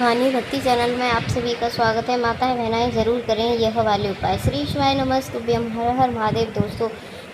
कहानी भक्ति चैनल में आप सभी का स्वागत है। माताएं बहनाएं ज़रूर करें यह वाले उपाय। श्री शिवाय नमस्तुभ्यम। हर हर महादेव। दोस्तों,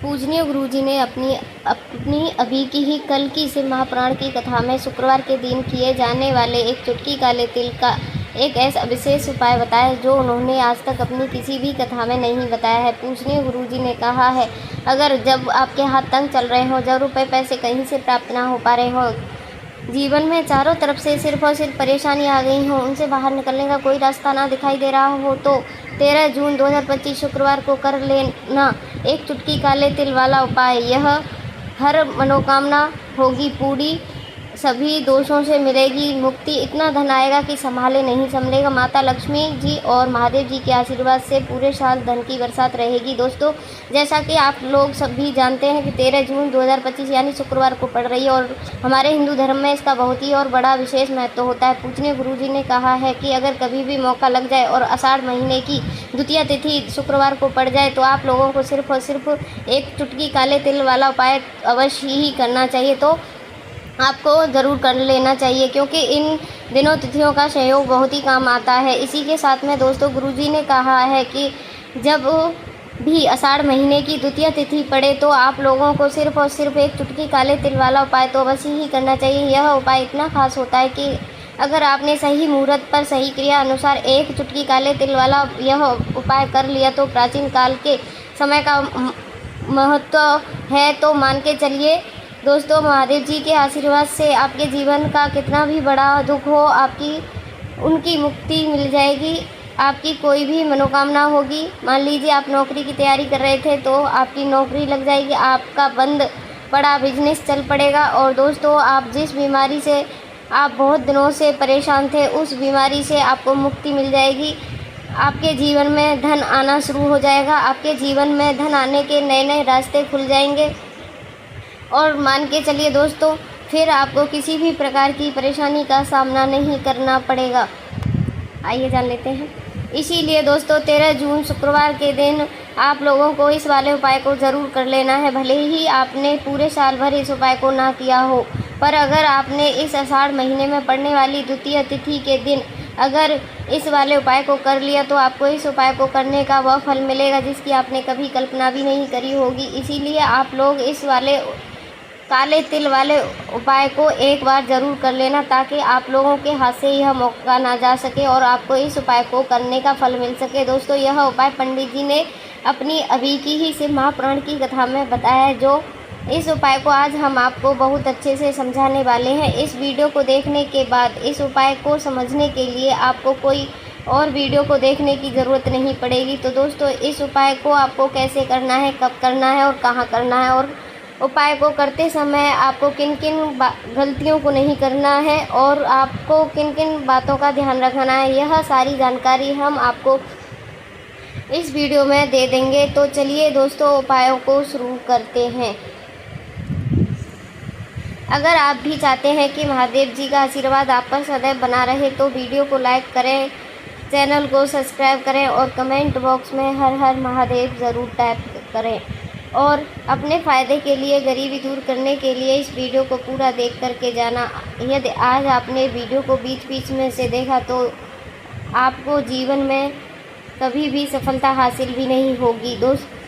पूजनीय गुरुजी ने अपनी अभी की ही कल की शिव महापुराण की कथा में शुक्रवार के दिन किए जाने वाले एक चुटकी काले तिल का एक ऐसा विशेष उपाय बताया जो उन्होंने आज तक अपनी किसी भी कथा में नहीं बताया है। पूजनीय गुरुजी ने कहा है, अगर जब आपके हाथ तंग चल रहे हो, जब रुपए पैसे कहीं से प्राप्त ना हो पा रहे हो, जीवन में चारों तरफ से सिर्फ और सिर्फ परेशानी आ गई हो, उनसे बाहर निकलने का कोई रास्ता ना दिखाई दे रहा हो, तो 13 जून 2025 शुक्रवार को कर लेना एक चुटकी काले तिल वाला उपाय। यह हर मनोकामना होगी पूरी, सभी दोषों से मिलेगी मुक्ति, इतना धन आएगा कि संभाले नहीं संभलेगा। माता लक्ष्मी जी और महादेव जी के आशीर्वाद से पूरे साल धन की बरसात रहेगी। दोस्तों, जैसा कि आप लोग सभी जानते हैं कि 13 जून 2025 यानी शुक्रवार को पड़ रही है और हमारे हिंदू धर्म में इसका बहुत ही और बड़ा विशेष महत्व होता है। पूजनीय गुरुजी ने कहा है कि अगर कभी भी मौका लग जाए और आषाढ़ महीने की द्वितीय तिथि शुक्रवार को पड़ जाए तो आप लोगों को सिर्फ और सिर्फ एक चुटकी काले तिल वाला उपाय अवश्य ही करना चाहिए। तो आपको ज़रूर कर लेना चाहिए, क्योंकि इन दिनों तिथियों का सहयोग बहुत ही काम आता है। इसी के साथ में दोस्तों, गुरुजी ने कहा है कि जब भी आषाढ़ महीने की द्वितीय तिथि पड़े तो आप लोगों को सिर्फ और सिर्फ एक चुटकी काले तिल वाला उपाय तो अवश्य ही करना चाहिए। यह उपाय इतना खास होता है कि अगर आपने सही मुहूर्त पर सही क्रिया अनुसार एक चुटकी काले तिल वाला यह उपाय कर लिया तो प्राचीन काल के समय का महत्व है। तो मान के चलिए दोस्तों, महादेव जी के आशीर्वाद से आपके जीवन का कितना भी बड़ा दुख हो, उनकी मुक्ति मिल जाएगी। आपकी कोई भी मनोकामना होगी, मान लीजिए आप नौकरी की तैयारी कर रहे थे तो आपकी नौकरी लग जाएगी, आपका बंद पड़ा बिजनेस चल पड़ेगा। और दोस्तों, आप जिस बीमारी से आप बहुत दिनों से परेशान थे, उस बीमारी से आपको मुक्ति मिल जाएगी। आपके जीवन में धन आना शुरू हो जाएगा, आपके जीवन में धन आने के नए नए रास्ते खुल जाएंगे। और मान के चलिए दोस्तों, फिर आपको किसी भी प्रकार की परेशानी का सामना नहीं करना पड़ेगा। आइए जान लेते हैं। इसीलिए दोस्तों, 13 जून शुक्रवार के दिन आप लोगों को इस वाले उपाय को ज़रूर कर लेना है। भले ही आपने पूरे साल भर इस उपाय को ना किया हो, पर अगर आपने इस आषाढ़ महीने में पड़ने वाली द्वितीय तिथि के दिन अगर इस वाले उपाय को कर लिया तो आपको इस उपाय को करने का वह फल मिलेगा जिसकी आपने कभी कल्पना भी नहीं करी होगी। इसीलिए आप लोग इस वाले काले तिल वाले उपाय को एक बार ज़रूर कर लेना, ताकि आप लोगों के हाथ से यह मौका ना जा सके और आपको इस उपाय को करने का फल मिल सके। दोस्तों, यह उपाय पंडित जी ने अपनी अभी की ही शिव महापुराण की कथा में बताया है, जो इस उपाय को आज हम आपको बहुत अच्छे से समझाने वाले हैं। इस वीडियो को देखने के बाद इस उपाय को समझने के लिए आपको कोई और वीडियो को देखने की ज़रूरत नहीं पड़ेगी। तो दोस्तों, इस उपाय को आपको कैसे करना है, कब करना है और कहाँ करना है, और उपाय को करते समय आपको किन किन गलतियों को नहीं करना है और आपको किन किन बातों का ध्यान रखना है, यह सारी जानकारी हम आपको इस वीडियो में दे देंगे। तो चलिए दोस्तों, उपायों को शुरू करते हैं। अगर आप भी चाहते हैं कि महादेव जी का आशीर्वाद आप पर सदैव बना रहे तो वीडियो को लाइक करें, चैनल को सब्सक्राइब करें और कमेंट बॉक्स में हर हर महादेव ज़रूर टाइप करें। और अपने फ़ायदे के लिए, गरीबी दूर करने के लिए इस वीडियो को पूरा देख करके जाना। यदि आज आपने वीडियो को बीच बीच में से देखा तो आपको जीवन में कभी भी सफलता हासिल भी नहीं होगी।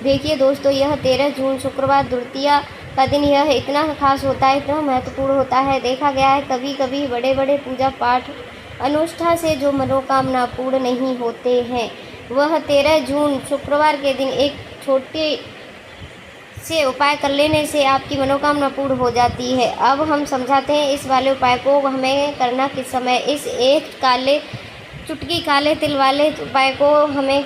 देखिए दोस्तों, यह 13 जून शुक्रवार द्वितीय का दिन यह इतना खास होता है, इतना महत्वपूर्ण होता है। देखा गया है कभी कभी बड़े बड़े पूजा पाठ अनुष्ठान से जो मनोकामना पूर्ण नहीं होते हैं, वह 13 जून शुक्रवार के दिन एक छोटे से उपाय कर लेने से आपकी मनोकामना पूर्ण हो जाती है। अब हम समझाते हैं इस वाले उपाय को हमें करना किस समय। इस एक चुटकी काले तिल वाले उपाय को हमें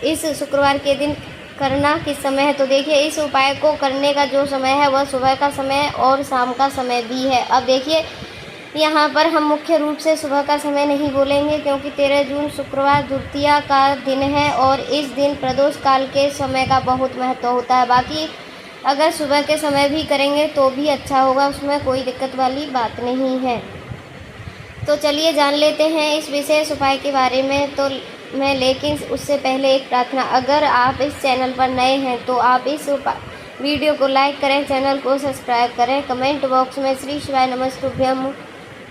इस शुक्रवार के दिन करना किस समय है। तो देखिए, इस उपाय को करने का जो समय है वह सुबह का समय और शाम का समय भी है। अब देखिए, यहाँ पर हम मुख्य रूप से सुबह का समय नहीं बोलेंगे, क्योंकि 13 जून शुक्रवार द्वितीय का दिन है और इस दिन प्रदोष काल के समय का बहुत महत्व होता है। बाकी अगर सुबह के समय भी करेंगे तो भी अच्छा होगा, उसमें कोई दिक्कत वाली बात नहीं है। तो चलिए जान लेते हैं इस विशेष उपाय के बारे में। लेकिन उससे पहले एक प्रार्थना, अगर आप इस चैनल पर नए हैं तो आप इस वीडियो को लाइक करें, चैनल को सब्सक्राइब करें, कमेंट बॉक्स में श्री शिवाय नमस्तुभ्यम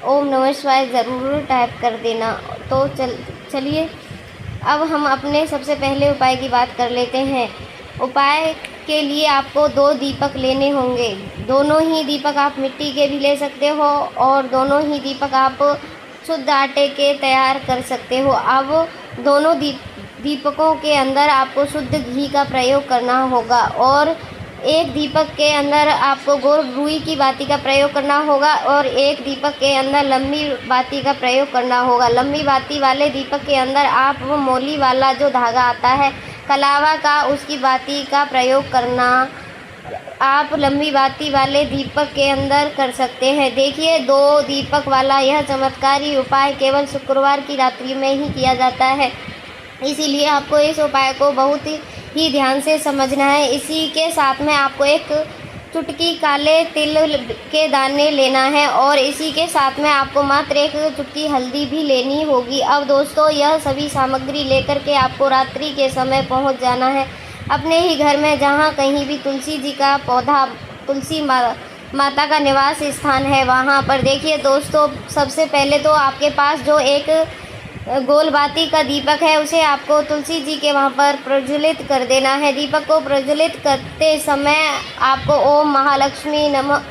ओम नमः शिवाय ज़रूर टाइप कर देना। तो चलिए अब हम अपने सबसे पहले उपाय की बात कर लेते हैं। उपाय के लिए आपको 2 दीपक लेने होंगे। दोनों ही दीपक आप मिट्टी के भी ले सकते हो और दोनों ही दीपक आप शुद्ध आटे के तैयार कर सकते हो। अब दोनों दीपकों के अंदर आपको शुद्ध घी का प्रयोग करना होगा और एक दीपक के अंदर आपको गोल रुई की बाती का प्रयोग करना होगा और एक दीपक के अंदर लंबी बाती का प्रयोग करना होगा। लंबी बाती वाले दीपक के अंदर आप वो मोली वाला जो धागा आता है कलावा का, उसकी बाती का प्रयोग करना आप लंबी बाती वाले दीपक के अंदर कर सकते हैं। देखिए 2 दीपक वाला यह चमत्कारी उपाय केवल शुक्रवार की रात्रि में ही किया जाता है, इसीलिए आपको इस उपाय को बहुत ही ध्यान से समझना है। इसी के साथ में आपको एक चुटकी काले तिल के दाने लेना है और इसी के साथ में आपको मात्र एक चुटकी हल्दी भी लेनी होगी। अब दोस्तों यह सभी सामग्री लेकर के आपको रात्रि के समय पहुंच जाना है अपने ही घर में, जहां कहीं भी तुलसी जी का पौधा, तुलसी माता का निवास स्थान है वहां पर। देखिए दोस्तों सबसे पहले तो आपके पास जो एक गोल बाती का दीपक है उसे आपको तुलसी जी के वहाँ पर प्रज्वलित कर देना है। दीपक को प्रज्वलित करते समय आपको ओम महालक्ष्मी नमः,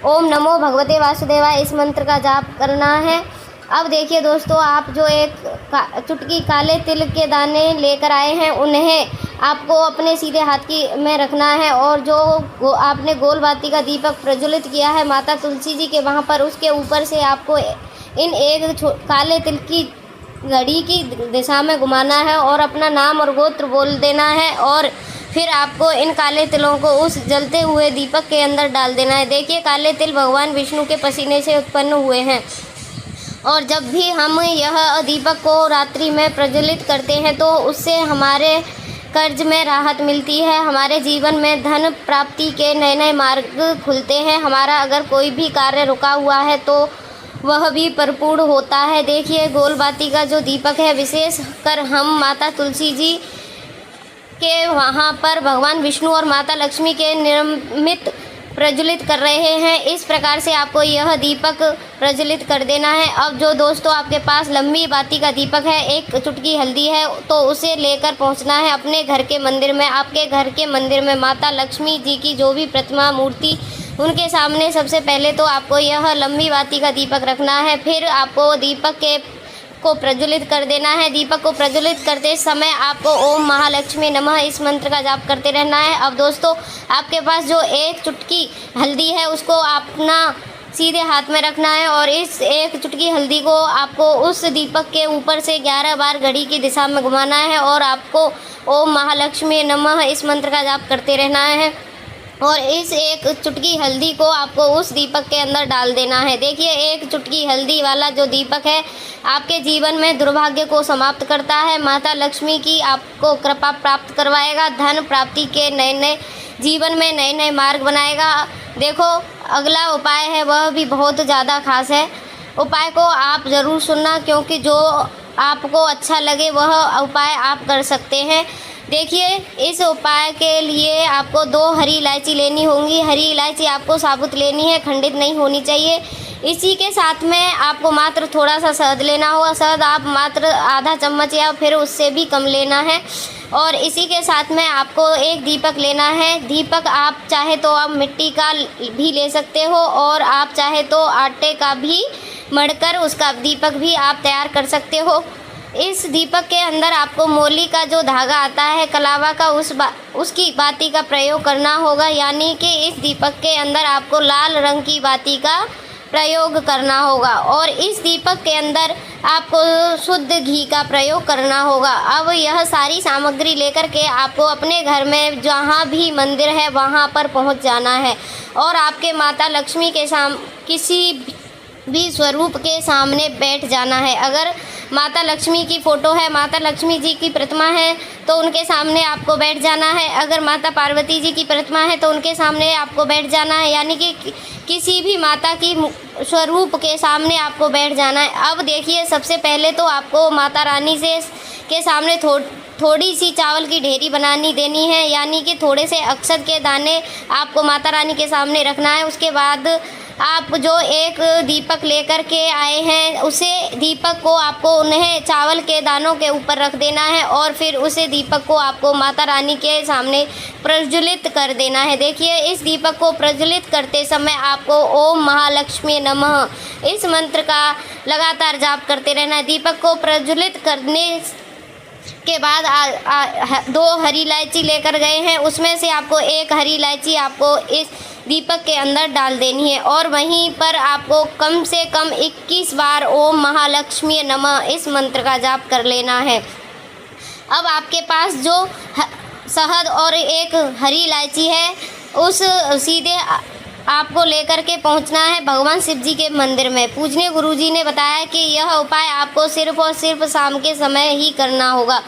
ओम नमो भगवते वासुदेवाय इस मंत्र का जाप करना है। अब देखिए दोस्तों आप जो एक चुटकी काले तिल के दाने लेकर आए हैं उन्हें आपको अपने सीधे हाथ की में रखना है और जो आपने गोल बाती का दीपक प्रज्वलित किया है माता तुलसी जी के वहाँ पर, उसके ऊपर से आपको इन एक काले तिल की घड़ी की दिशा में घुमाना है और अपना नाम और गोत्र बोल देना है और फिर आपको इन काले तिलों को उस जलते हुए दीपक के अंदर डाल देना है। देखिए काले तिल भगवान विष्णु के पसीने से उत्पन्न हुए हैं और जब भी हम यह दीपक को रात्रि में प्रज्वलित करते हैं तो उससे हमारे कर्ज में राहत मिलती है, हमारे जीवन में धन प्राप्ति के नए नए मार्ग खुलते हैं, हमारा अगर कोई भी कार्य रुका हुआ है तो वह भी परिपूर्ण होता है। देखिए गोल बाती का जो दीपक है विशेष कर हम माता तुलसी जी के वहाँ पर भगवान विष्णु और माता लक्ष्मी के निर्मित प्रज्वलित कर रहे हैं। इस प्रकार से आपको यह दीपक प्रज्वलित कर देना है। अब जो दोस्तों आपके पास लंबी बाती का दीपक है, एक चुटकी हल्दी है, तो उसे लेकर पहुंचना है अपने घर के मंदिर में। आपके घर के मंदिर में माता लक्ष्मी जी की जो भी प्रतिमा मूर्ति उनके सामने सबसे पहले तो आपको यह लंबी बाती का दीपक रखना है, फिर आपको दीपक को प्रज्वलित कर देना है। दीपक को प्रज्वलित करते समय आपको ओम महालक्ष्मी नमः इस मंत्र का जाप करते रहना है। अब दोस्तों आपके पास जो एक चुटकी हल्दी है उसको अपना सीधे हाथ में रखना है और इस एक चुटकी हल्दी को आपको उस दीपक के ऊपर से 11 बार घड़ी की दिशा में घुमाना है और आपको ओम महालक्ष्मी नमः इस मंत्र का जाप करते रहना है और इस एक चुटकी हल्दी को आपको उस दीपक के अंदर डाल देना है। देखिए एक चुटकी हल्दी वाला जो दीपक है आपके जीवन में दुर्भाग्य को समाप्त करता है, माता लक्ष्मी की आपको कृपा प्राप्त करवाएगा, धन प्राप्ति के नए नए जीवन में नए नए मार्ग बनाएगा। देखो अगला उपाय है वह भी बहुत ज़्यादा खास है। उपाय को आप ज़रूर सुनना क्योंकि जो आपको अच्छा लगे वह उपाय आप कर सकते हैं। देखिए इस उपाय के लिए आपको 2 हरी इलायची लेनी होंगी। हरी इलायची आपको साबुत लेनी है, खंडित नहीं होनी चाहिए। इसी के साथ में आपको मात्र थोड़ा सा शहद लेना होगा। शहद आप मात्र आधा चम्मच या फिर उससे भी कम लेना है और इसी के साथ में आपको एक दीपक लेना है। दीपक आप चाहे तो आप मिट्टी का भी ले सकते हो और आप चाहे तो आटे का भी मढ़कर उसका दीपक भी आप तैयार कर सकते हो। इस दीपक के अंदर आपको मोली का जो धागा आता है कलावा का उसकी बाती का प्रयोग करना होगा, यानी कि इस दीपक के अंदर आपको लाल रंग की बाती का प्रयोग करना होगा और इस दीपक के अंदर आपको शुद्ध घी का प्रयोग करना होगा। अब यह सारी सामग्री लेकर के आपको अपने घर में जहाँ भी मंदिर है वहाँ पर पहुँच जाना है और आपके माता लक्ष्मी के किसी भी स्वरूप के सामने बैठ जाना है। अगर माता लक्ष्मी की फ़ोटो है, माता लक्ष्मी जी की प्रतिमा है तो उनके सामने आपको बैठ जाना है। अगर माता पार्वती जी की प्रतिमा है तो उनके सामने आपको बैठ जाना है, यानी कि किसी भी माता की स्वरूप के सामने आपको बैठ जाना है। अब देखिए सबसे पहले तो आपको माता रानी के सामने थोड़ी सी चावल की ढेरी बनानी देनी है, यानी कि थोड़े से अक्षत के दाने आपको माता रानी के सामने रखना है। उसके बाद आप जो एक दीपक लेकर के आए हैं, उसे दीपक को आपको उन्हें चावल के दानों के ऊपर रख देना है और फिर उसे दीपक को आपको माता रानी के सामने प्रज्वलित कर देना है। देखिए, इस दीपक को प्रज्वलित करते समय आपको ओम महालक्ष्मी नमः इस मंत्र का लगातार जाप करते रहना है। दीपक को प्रज्वलित करने के बाद 2 हरी इलायची लेकर गए हैं, उसमें से आपको 1 हरी इलायची आपको इस दीपक के अंदर डाल देनी है और वहीं पर आपको कम से कम 21 बार ओम महालक्ष्मी नमः इस मंत्र का जाप कर लेना है। अब आपके पास जो शहद और 1 हरी इलायची है, उस सीधे आपको लेकर के पहुंचना है भगवान शिव जी के मंदिर में। पूजनीय गुरुजी ने बताया कि यह उपाय आपको सिर्फ और सिर्फ शाम के समय ही करना होगा।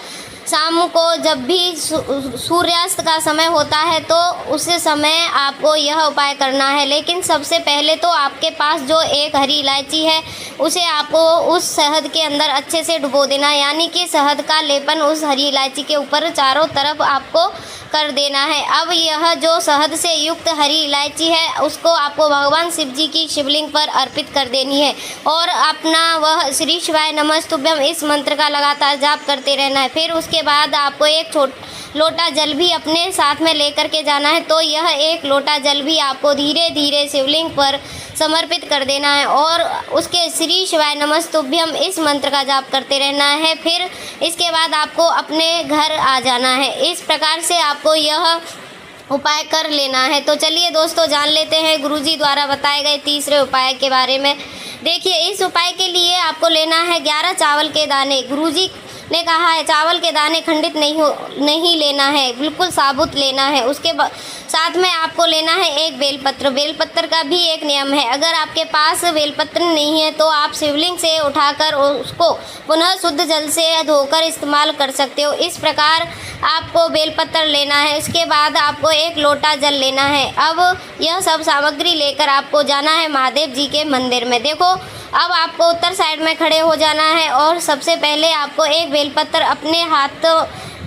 शाम को जब भी सूर्यास्त का समय होता है तो उस समय आपको यह उपाय करना है। लेकिन सबसे पहले तो आपके पास जो 1 हरी इलायची है, उसे आपको उस शहद के अंदर अच्छे से डुबो देना है, यानी कि शहद का लेपन उस हरी इलायची के ऊपर चारों तरफ आपको कर देना है। अब यह जो शहद से युक्त हरी इलायची है, उसको आपको भगवान शिव जी की शिवलिंग पर अर्पित कर देनी है और अपना वह श्री शिवाय नमस्तुभ्यम इस मंत्र का लगातार जाप करते रहना है। फिर उसके बाद आपको 1 लोटा जल भी अपने साथ में लेकर के जाना है। तो यह 1 लोटा जल भी आपको धीरे धीरे शिवलिंग पर समर्पित कर देना है और उसके श्री शिवाय नमस्तुभ्यम इस मंत्र का जाप करते रहना है। फिर इसके बाद आपको अपने घर आ जाना है। इस प्रकार से आपको यह उपाय कर लेना है। तो चलिए दोस्तों, जान लेते हैं गुरुजी द्वारा बताए गए तीसरे उपाय के बारे में। देखिए, इस उपाय के लिए आपको लेना है 11 चावल के दाने। गुरुजी ने कहा है चावल के दाने खंडित नहीं लेना है, बिल्कुल साबुत लेना है। उसके साथ में आपको लेना है 1 बेलपत्र। बेलपत्र का भी एक नियम है, अगर आपके पास बेलपत्र नहीं है तो आप शिवलिंग से उठाकर उसको पुनः शुद्ध जल से धोकर इस्तेमाल कर सकते हो। इस प्रकार आपको बेलपत्र लेना है। इसके बाद आपको 1 लोटा जल लेना है। अब यह सब सामग्री लेकर आपको जाना है महादेव जी के मंदिर में। देखो, अब आपको उत्तर साइड में खड़े हो जाना है और सबसे पहले आपको 1 बेलपत्र अपने हाथ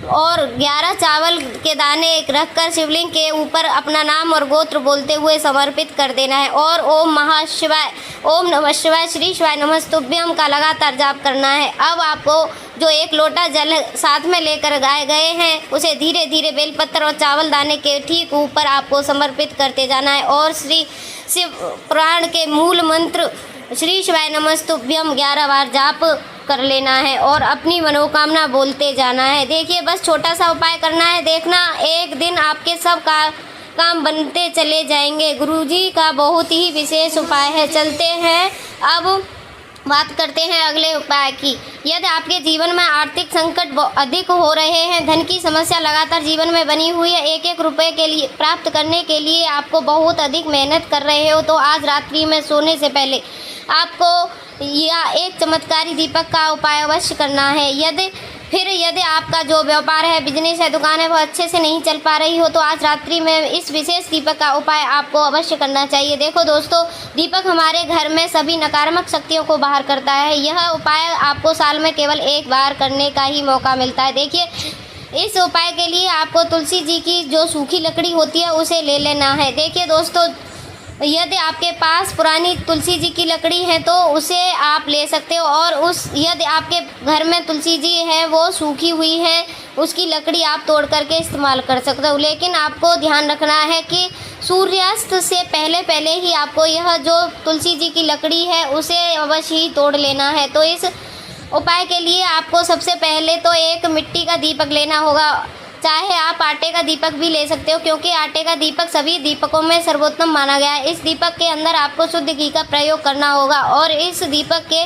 और 11 चावल के दाने रख कर शिवलिंग के ऊपर अपना नाम और गोत्र बोलते हुए समर्पित कर देना है और ओम महाशिवाय, ओम नमः शिवाय, श्री शिवाय नमस्तुभ्यम का लगातार जाप करना है। अब आपको जो 1 लोटा जल साथ में लेकर गए हैं, उसे धीरे धीरे बेलपत्र और चावल दाने के ठीक ऊपर आपको समर्पित करते जाना है और श्री शिव पुराण के मूल मंत्र श्री शिवाय नमस्तुभ्यम 11 बार जाप कर लेना है और अपनी मनोकामना बोलते जाना है। देखिए, बस छोटा सा उपाय करना है, देखना एक दिन आपके सब काम बनते चले जाएंगे। गुरुजी का बहुत ही विशेष उपाय है। चलते हैं, अब बात करते हैं अगले उपाय की। यदि आपके जीवन में आर्थिक संकट अधिक हो रहे हैं, धन की समस्या लगातार जीवन में बनी हुई है, 1-1 रुपये के लिए प्राप्त करने के लिए आपको बहुत अधिक मेहनत कर रहे हो, तो आज रात्रि में सोने से पहले आपको यह 1 चमत्कारी दीपक का उपाय अवश्य करना है। यदि आपका जो व्यापार है, बिजनेस है, दुकान है, वो अच्छे से नहीं चल पा रही हो, तो आज रात्रि में इस विशेष दीपक का उपाय आपको अवश्य करना चाहिए। देखो दोस्तों, दीपक हमारे घर में सभी नकारात्मक शक्तियों को बाहर करता है। यह उपाय आपको साल में केवल 1 बार करने का ही मौका मिलता है। देखिए, इस उपाय के लिए आपको तुलसी जी की जो सूखी लकड़ी होती है, उसे ले लेना है। देखिए दोस्तों, यदि आपके पास पुरानी तुलसी जी की लकड़ी है तो उसे आप ले सकते हो और यदि आपके घर में तुलसी जी है वो सूखी हुई है, उसकी लकड़ी आप तोड़ करके इस्तेमाल कर सकते हो। लेकिन आपको ध्यान रखना है कि सूर्यास्त से पहले ही आपको यह जो तुलसी जी की लकड़ी है उसे अवश्य ही तोड़ लेना है। तो इस उपाय के लिए आपको सबसे पहले तो 1 मिट्टी का दीपक लेना होगा। चाहे आप आटे का दीपक भी ले सकते हो, क्योंकि आटे का दीपक सभी दीपकों में सर्वोत्तम माना गया है। इस दीपक के अंदर आपको शुद्ध घी का प्रयोग करना होगा और इस दीपक के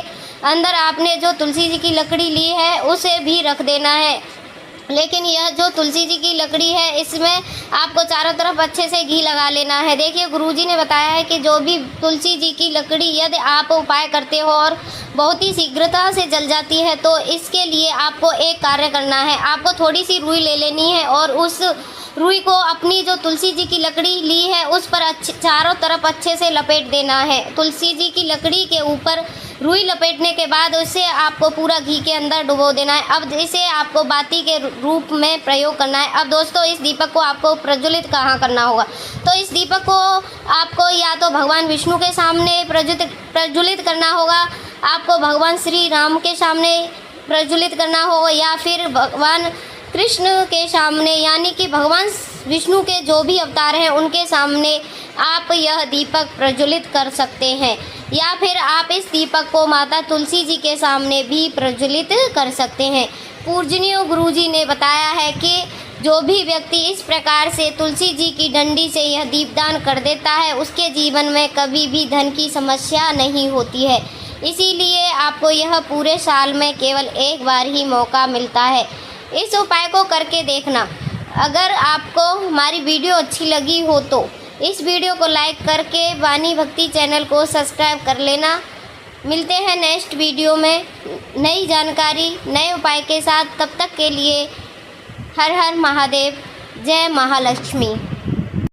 अंदर आपने जो तुलसी जी की लकड़ी ली है उसे भी रख देना है। लेकिन यह जो तुलसी जी की लकड़ी है, इसमें आपको चारों तरफ अच्छे से घी लगा लेना है। देखिए, गुरुजी ने बताया है कि जो भी तुलसी जी की लकड़ी यदि आप उपाय करते हो और बहुत ही शीघ्रता से जल जाती है, तो इसके लिए आपको एक कार्य करना है। आपको थोड़ी सी रुई ले लेनी है और उस रुई को अपनी जो तुलसी जी की लकड़ी ली है उस पर चारों तरफ अच्छे से लपेट देना है। तुलसी जी की लकड़ी के ऊपर रुई लपेटने के बाद उसे आपको पूरा घी के अंदर डुबो देना है। अब इसे आपको बाती के रूप में प्रयोग करना है। अब दोस्तों इस दीपक को आपको प्रज्वलित कहाँ करना होगा, तो इस दीपक को आपको या तो भगवान विष्णु के सामने प्रज्वलित करना होगा, आपको भगवान श्री राम के सामने प्रज्वलित करना होगा, या फिर भगवान कृष्ण के सामने यानी कि भगवान विष्णु के जो भी अवतार हैं उनके सामने आप यह दीपक प्रज्वलित कर सकते हैं, या फिर आप इस दीपक को माता तुलसी जी के सामने भी प्रज्वलित कर सकते हैं। पूजनीय गुरुजी ने बताया है कि जो भी व्यक्ति इस प्रकार से तुलसी जी की डंडी से यह दीपदान कर देता है उसके जीवन में कभी भी धन की समस्या नहीं होती है। इसीलिए आपको यह पूरे साल में केवल एक बार ही मौका मिलता है। इस उपाय को करके देखना। अगर आपको हमारी वीडियो अच्छी लगी हो तो इस वीडियो को लाइक करके वाणी भक्ति चैनल को सब्सक्राइब कर लेना। मिलते हैं नेक्स्ट वीडियो में नई जानकारी नए उपाय के साथ। तब तक के लिए हर हर महादेव, जय महालक्ष्मी।